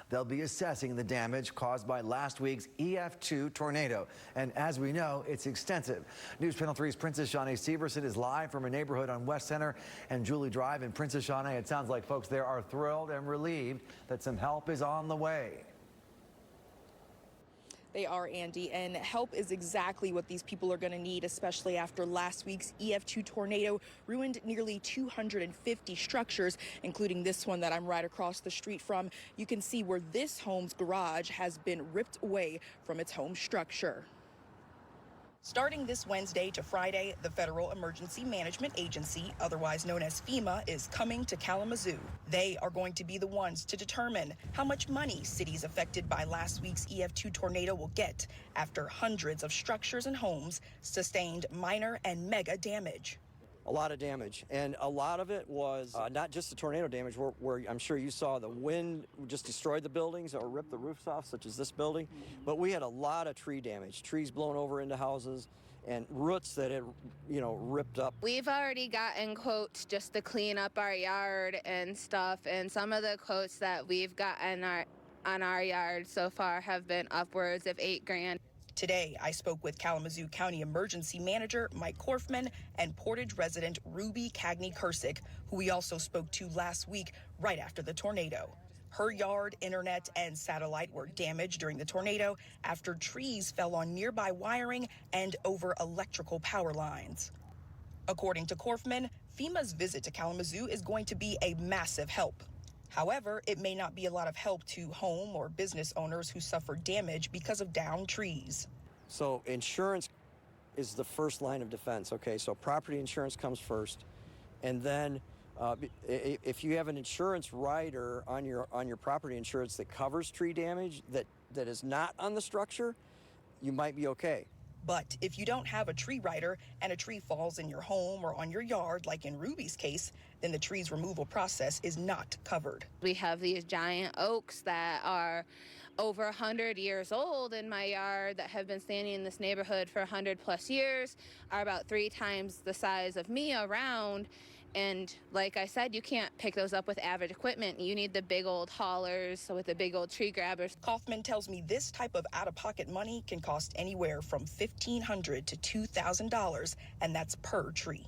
They'll be assessing the damage caused by last week's EF2 tornado. And as we know, it's extensive. News Channel 3's Princess Shawnee Severson is live from a neighborhood on West Center and Julie Drive. And Princess Shawnee, it sounds like folks there are thrilled and relieved that some help is on the way. They are, Andy, and help is exactly what these people are going to need, especially after last week's EF2 tornado ruined nearly 250 structures, including this one that I'm right across the street from. You can see where this home's garage has been ripped away from its home structure. Starting this Wednesday to Friday, the Federal Emergency Management Agency, otherwise known as FEMA, is coming to Kalamazoo. They are going to be the ones to determine how much money cities affected by last week's EF2 tornado will get after hundreds of structures and homes sustained minor and mega damage. A lot of damage, and a lot of it was not just the tornado damage, where I'm sure you saw the wind just destroyed the buildings or ripped the roofs off, such as this building, but we had a lot of tree damage, trees blown over into houses, and roots that it, ripped up. We've already gotten quotes just to clean up our yard and stuff, and some of the quotes that we've gotten on our yard so far have been upwards of $8 grand. Today, I spoke with Kalamazoo County Emergency Manager Mike Korfman and Portage resident Ruby Cagney-Kursick, who we also spoke to last week right after the tornado. Her yard, internet, and satellite were damaged during the tornado after trees fell on nearby wiring and over electrical power lines. According to Korfman, FEMA's visit to Kalamazoo is going to be a massive help. However, it may not be a lot of help to home or business owners who suffered damage because of downed trees. So insurance is the first line of defense, okay? So property insurance comes first, and then if you have an insurance rider on your property insurance that covers tree damage that is not on the structure, you might be okay. But if you don't have a tree rider and a tree falls in your home or on your yard, like in Ruby's case, then the tree's removal process is not covered. We have these giant oaks that are over 100 years old in my yard that have been standing in this neighborhood for 100 plus years, are about 3 times the size of me around. And like I said, you can't pick those up with average equipment. You need the big old haulers with the big old tree grabbers. Kaufman tells me this type of out-of-pocket money can cost anywhere from $1,500 to $2,000, and that's per tree.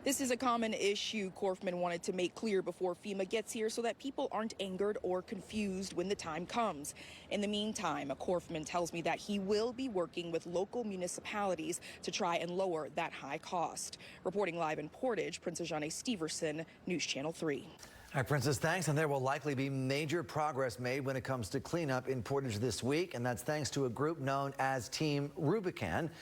This is a common issue Korfman wanted to make clear before FEMA gets here so that people aren't angered or confused when the time comes. In the meantime, Korfman tells me that he will be working with local municipalities to try and lower that high cost. Reporting live in Portage, Princess Shawnee Severson, News Channel 3. All right, Princess, thanks. And there will likely be major progress made when it comes to cleanup in Portage this week. And that's thanks to a group known as Team Rubicon.